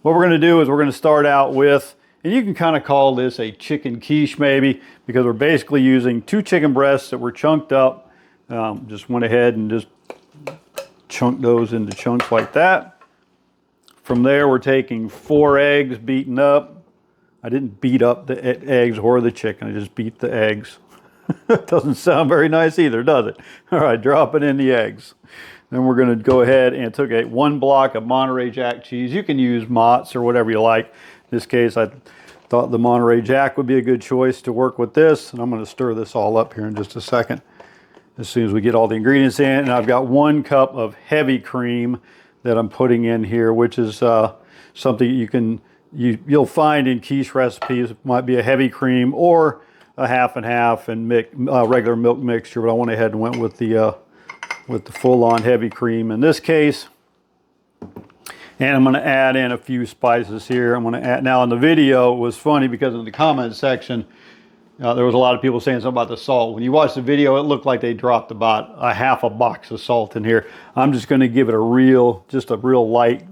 what we're going to do is we're going to start out with, and you can kind of call this a chicken quiche maybe, because we're basically using 2 chicken breasts that were chunked up. Just went ahead and just chunked those into chunks like that. From there, we're taking 4 eggs beaten up. I didn't beat up the eggs or the chicken, I just beat the eggs. Doesn't sound very nice either, does it? All right, drop it in the eggs. Then we're going to go ahead and took 1 block of Monterey Jack cheese. You can use Mott's or whatever you like. In this case, I thought the Monterey Jack would be a good choice to work with this. And I'm going to stir this all up here in just a second, as soon as we get all the ingredients in. And I've got 1 cup of heavy cream that I'm putting in here, which is something you'll find in quiche recipes. It might be a heavy cream or a half and half and regular milk mixture, but I went ahead and went with the full-on heavy cream in this case. And I'm going to add in a few spices here. I'm going to add, now in the video it was funny because in the comment section there was a lot of people saying something about the salt. When you watch the video, it looked like they dropped about a half a box of salt in here. I'm just going to give it just a real light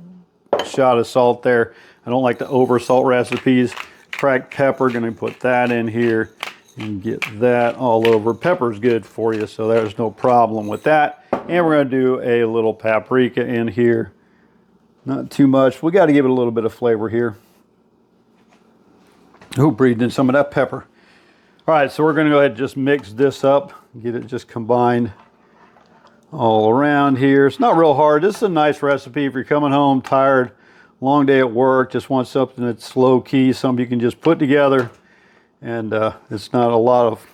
shot of salt there. I don't like the over salt recipes. Cracked pepper, going to put that in here and get that all over. Pepper's good for you, so there's no problem with that. And we're going to do a little paprika in here. Not too much. We got to give it a little bit of flavor here. Oh, breathed in some of that pepper. All right, so we're going to go ahead and just mix this up, get it just combined all around here. It's not real hard. This is a nice recipe if you're coming home tired, long day at work, just want something that's low key, something you can just put together, and it's not a lot of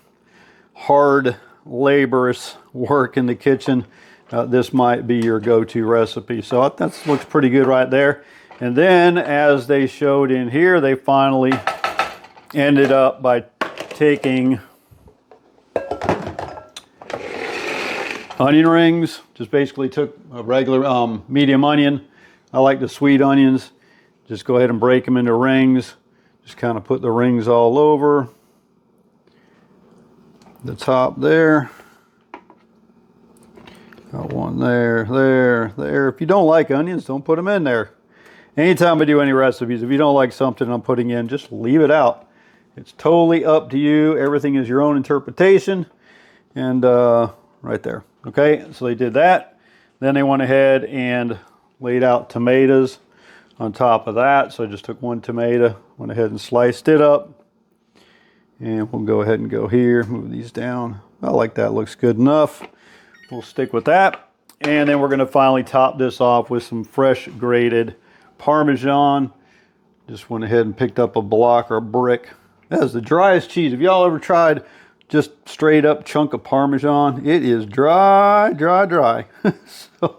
hard, laborious work in the kitchen. This might be your go-to recipe. So that looks pretty good right there. And then, as they showed in here, they finally ended up by taking onion rings. Just basically took a regular medium onion. I like the sweet onions. Just go ahead and break them into rings. Just kind of put the rings all over the top there. Got one there, there. If you don't like onions, don't put them in there. Anytime I do any recipes, if you don't like something I'm putting in, just leave it out. It's totally up to you. Everything is your own interpretation. And right there. Okay, so they did that. Then they went ahead and laid out tomatoes on top of that. So I just took 1 tomato, went ahead and sliced it up. And we'll go ahead and go here, move these down. I like that, looks good enough. We'll stick with that. And then we're going to finally top this off with some fresh grated Parmesan. Just went ahead and picked up a block or a brick. That is the driest cheese. Have y'all ever tried just straight up chunk of Parmesan? It is dry, dry, dry. So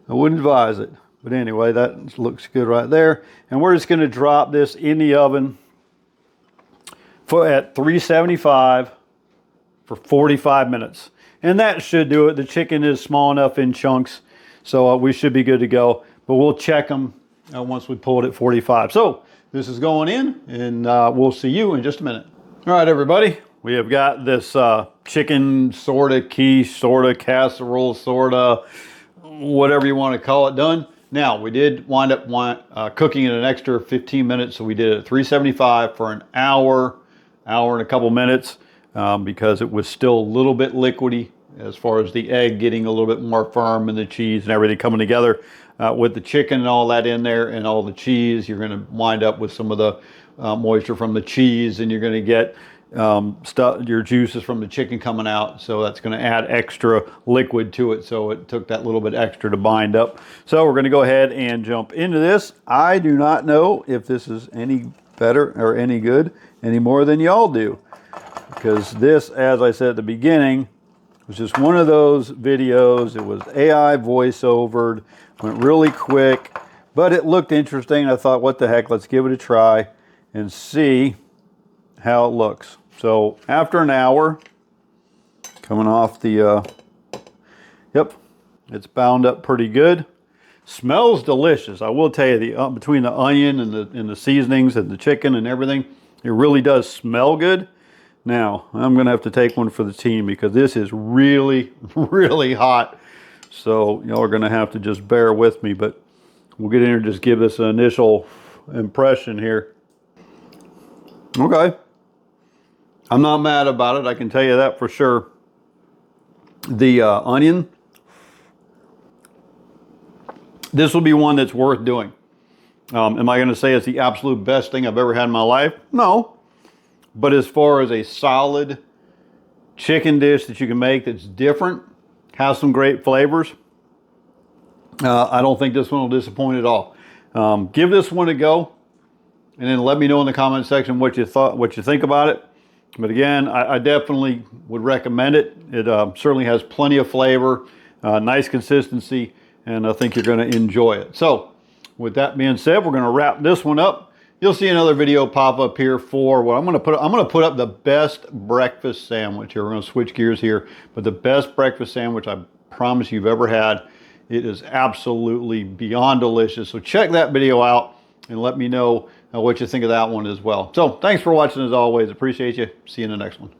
I wouldn't advise it. But anyway, that looks good right there. And we're just going to drop this in the oven at 375 for 45 minutes. And that should do it. The chicken is small enough in chunks, so we should be good to go. But we'll check them once we pull it at 45. So this is going in, and we'll see you in just a minute. All right, everybody. We have got this chicken sort of quiche, sort of casserole, sort of whatever you want to call it done. Now, we did wind up cooking it an extra 15 minutes, so we did it at 375 for an hour and a couple minutes. Because it was still a little bit liquidy as far as the egg getting a little bit more firm and the cheese and everything coming together. With the chicken and all that in there and all the cheese, you're going to wind up with some of the moisture from the cheese, and you're going to get your juices from the chicken coming out. So that's going to add extra liquid to it. So it took that little bit extra to bind up. So we're going to go ahead and jump into this. I do not know if this is any better or any good any more than y'all do. Because this, as I said at the beginning, was just one of those videos. It was AI voiceovered, went really quick, but it looked interesting. I thought, what the heck, let's give it a try and see how it looks. So after an hour, coming off the, yep, it's bound up pretty good. Smells delicious. I will tell you, between the onion and the seasonings and the chicken and everything, it really does smell good. Now, I'm going to have to take one for the team because this is really, really hot. So y'all are going to have to just bear with me. But we'll get in here and just give this an initial impression here. Okay. I'm not mad about it, I can tell you that for sure. The onion, this will be one that's worth doing. Am I going to say it's the absolute best thing I've ever had in my life? No. But as far as a solid chicken dish that you can make that's different, has some great flavors, I don't think this one will disappoint at all. Give this one a go, and then let me know in the comment section what you think about it. But again, I definitely would recommend it. It certainly has plenty of flavor, nice consistency, and I think you're going to enjoy it. So, with that being said, we're going to wrap this one up. You'll see another video pop up here for what I'm going to put up the best breakfast sandwich here. We're going to switch gears here, but the best breakfast sandwich I promise you've ever had. It is absolutely beyond delicious. So check that video out and let me know what you think of that one as well. So thanks for watching as always. Appreciate you. See you in the next one.